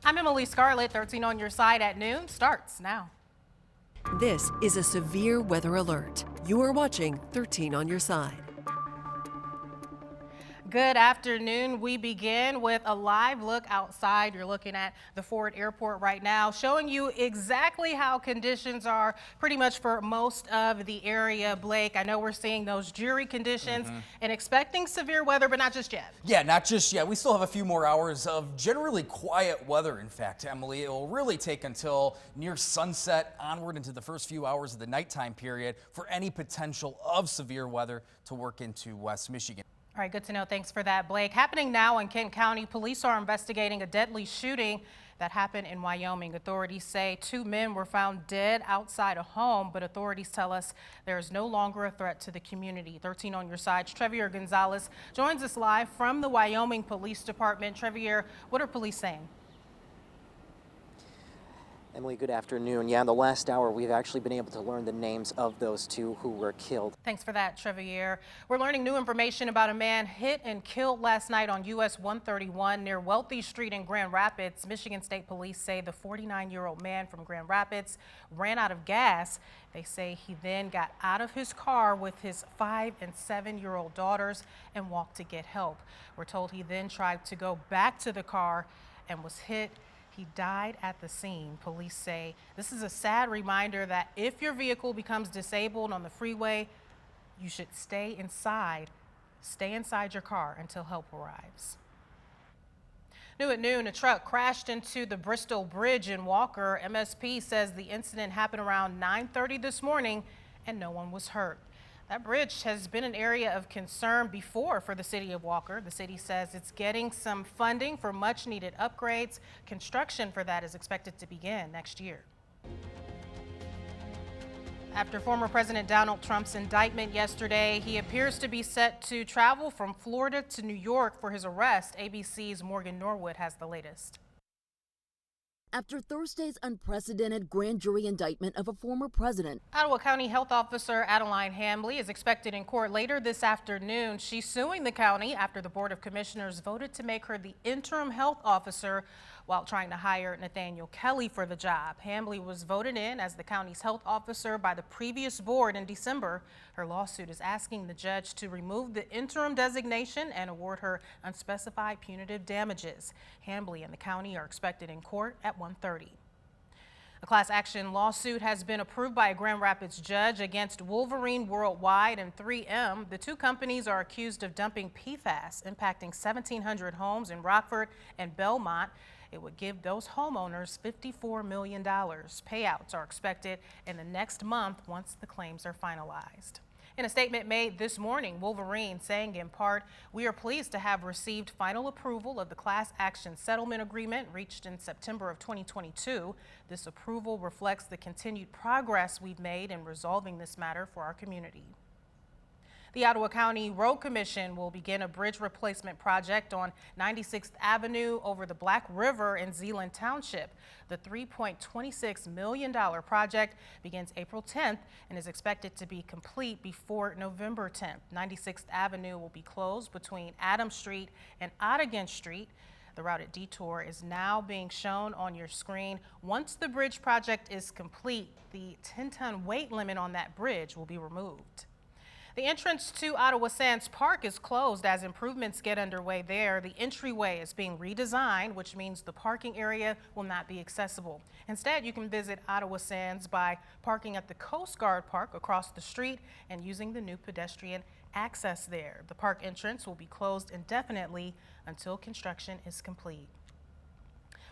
I'm Emily Scarlett. 13 on your side at noon starts now. This is a severe weather alert. You are watching 13 on your side. Good afternoon. We begin with a live look outside. You're looking at the Ford Airport right now, showing you exactly how conditions are pretty much for most of the area. Blake, I know we're seeing those dreary conditions and expecting severe weather, but not just yet. Yeah, not just yet. We still have a few more hours of generally quiet weather, in fact, Emily. It will really take until near sunset onward into the first few hours of the nighttime period for any potential of severe weather to work into West Michigan. All right, good to know. Thanks for that, Blake. Happening now in Kent County, police are investigating a deadly shooting that happened in Wyoming. Authorities say 2 men were found dead outside a home, but authorities tell us there is no longer a threat to the community. 13 on your side. Trevier Gonzalez joins us live from the Wyoming Police Department. Trevier, what are police saying? Emily, good afternoon. Yeah, in the last hour, we've actually been able to learn the names of those 2 who were killed. Thanks for that, Trevier. We're learning new information about a man hit and killed last night on US 131 near Wealthy Street in Grand Rapids. Michigan State Police say the 49-year-old man from Grand Rapids ran out of gas. They say he then got out of his car with his 5- and 7-year-old daughters and walked to get help. We're told he then tried to go back to the car and was hit. He died at the scene. Police say this is a sad reminder that if your vehicle becomes disabled on the freeway, you should stay inside your car until help arrives. New at noon, a truck crashed into the Bristol Bridge in Walker. MSP says the incident happened around 9:30 this morning and no one was hurt. That bridge has been an area of concern before for the city of Walker. The city says it's getting some funding for much needed upgrades. Construction for that is expected to begin next year. After former President Donald Trump's indictment yesterday, he appears to be set to travel from Florida to New York for his arrest. ABC's Morgan Norwood has the latest. After Thursday's unprecedented grand jury indictment of a former president, Ottawa County Health Officer Adeline Hambly is expected in court later this afternoon. She's suing the county after the Board of Commissioners voted to make her the interim health officer while trying to hire Nathaniel Kelly for the job. Hambly was voted in as the county's health officer by the previous board in December. Her lawsuit is asking the judge to remove the interim designation and award her unspecified punitive damages. Hambly and the county are expected in court at 1:30. A class action lawsuit has been approved by a Grand Rapids judge against Wolverine Worldwide and 3M. The 2 companies are accused of dumping PFAS, impacting 1,700 homes in Rockford and Belmont. It would give those homeowners $54 million. Payouts are expected in the next month once the claims are finalized. In a statement made this morning, Wolverine saying in part, "We are pleased to have received final approval of the class action settlement agreement reached in September of 2022. This approval reflects the continued progress we've made in resolving this matter for our community." The Ottawa County Road Commission will begin a bridge replacement project on 96th Avenue over the Black River in Zeeland Township. The $3.26 million project begins April 10th and is expected to be complete before November 10th. 96th Avenue will be closed between Adams Street and Ottigan Street. The routed detour is now being shown on your screen. Once the bridge project is complete, the 10-ton weight limit on that bridge will be removed. The entrance to Ottawa Sands Park is closed as improvements get underway there. The entryway is being redesigned, which means the parking area will not be accessible. Instead, you can visit Ottawa Sands by parking at the Coast Guard Park across the street and using the new pedestrian access there. The park entrance will be closed indefinitely until construction is complete.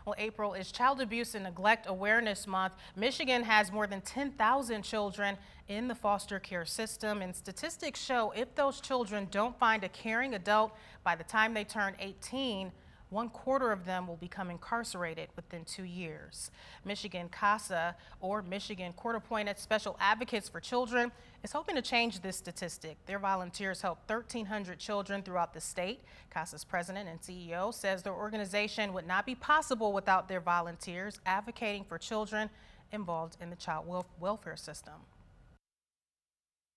Well, April is Child Abuse and Neglect Awareness Month. Michigan has more than 10,000 children in the foster care system, and statistics show if those children don't find a caring adult by the time they turn 18, 1/4 of them will become incarcerated within 2 years. Michigan CASA, or Michigan Court-Appointed Special Advocates for Children, is hoping to change this statistic. Their volunteers help 1,300 children throughout the state. CASA's president and CEO says their organization would not be possible without their volunteers advocating for children involved in the child welfare system.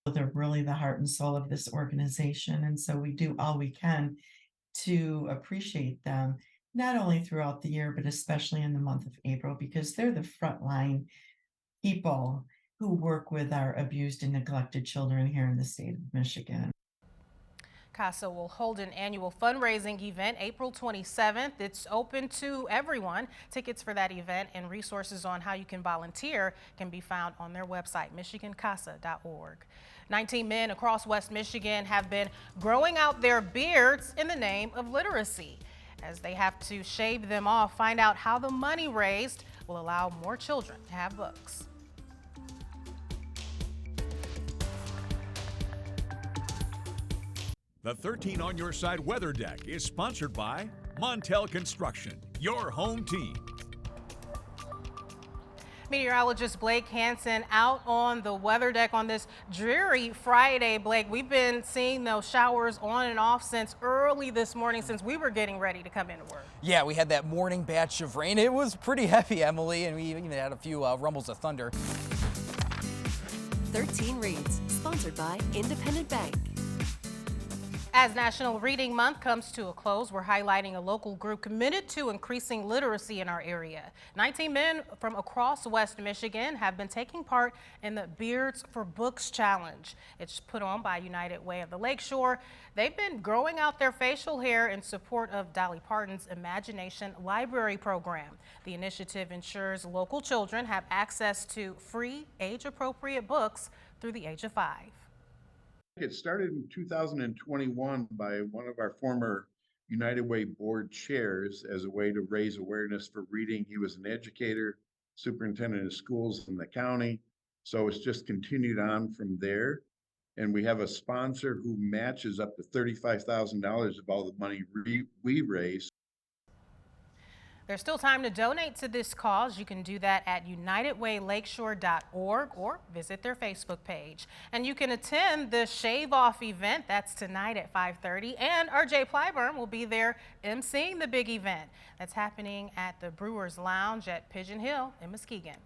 They're really the heart and soul of this organization, and so we do all we can to appreciate them not only throughout the year, but especially in the month of April, because they're the frontline people who work with our abused and neglected children here in the state of Michigan. CASA will hold an annual fundraising event April 27th. It's open to everyone. Tickets for that event and resources on how you can volunteer can be found on their website, michigancasa.org. 19 men across West Michigan have been growing out their beards in the name of literacy. As they have to shave them off, find out how the money raised will allow more children to have books. The 13 on Your Side Weather Deck is sponsored by Montel Construction, your home team. Meteorologist Blake Hansen out on the weather deck on this dreary Friday. Blake, we've been seeing those showers on and off since early this morning, since we were getting ready to come into work. Yeah, we had that morning batch of rain. It was pretty heavy, Emily, and we even had a few rumbles of thunder. 13 Reads, sponsored by Independent Bank. As National Reading Month comes to a close, we're highlighting a local group committed to increasing literacy in our area. 19 men from across West Michigan have been taking part in the Beards for Books Challenge. It's put on by United Way of the Lakeshore. They've been growing out their facial hair in support of Dolly Parton's Imagination Library program. The initiative ensures local children have access to free, age-appropriate books through the age of 5. It started in 2021 by one of our former United Way board chairs as a way to raise awareness for reading. He was an educator, superintendent of schools in the county. So it's just continued on from there. And we have a sponsor who matches up to $35,000 of all the money we raise. There's still time to donate to this cause. You can do that at unitedwaylakeshore.org or visit their Facebook page. And you can attend the Shave Off event. That's tonight at 5:30. And RJ Plyburn will be there emceeing the big event. That's happening at the Brewers Lounge at Pigeon Hill in Muskegon.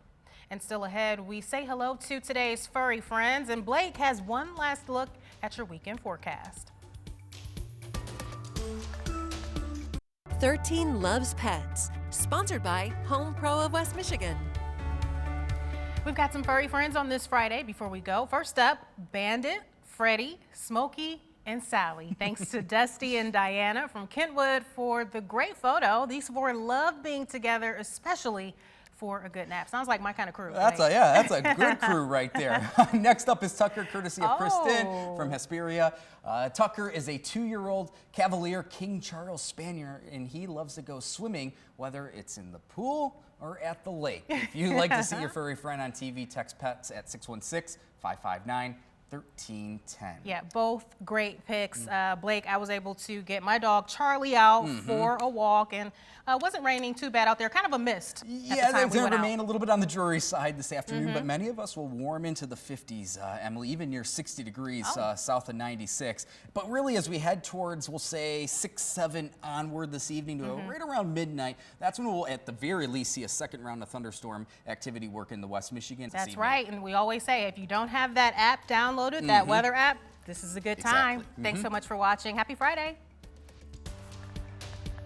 And still ahead, we say hello to today's furry friends. And Blake has one last look at your weekend forecast. 13 Loves Pets, sponsored by Home Pro of West Michigan. We've got some furry friends on this Friday. Before we go, first up, Bandit, Freddie, Smokey, and Sally. Thanks to Dusty and Diana from Kentwood for the great photo. These four love being together, especially for a good nap. Sounds like my kind of crew. That's right? that's a good crew right there. Next up is Tucker, courtesy of Kristen from Hesperia. Tucker is a 2-year-old Cavalier King Charles Spaniel, and he loves to go swimming, whether it's in the pool or at the lake. If you'd like to see your furry friend on TV, text PETS at 616-559-1310. Yeah, both great picks. Blake, I was able to get my dog Charlie out for a walk, and wasn't raining too bad out there. Kind of a mist. Yeah, it's going to remain a little bit on the dreary side this afternoon, but many of us will warm into the 50s, Emily, even near 60 degrees south of 96. But really, as we head towards, we'll say 6, 7 onward this evening to right around midnight, that's when we'll, at the very least, see a second round of thunderstorm activity work in the West Michigan. That's right, and we always say if you don't have that app downloaded, that weather app, this is a good time. Thanks so much for watching. Happy Friday.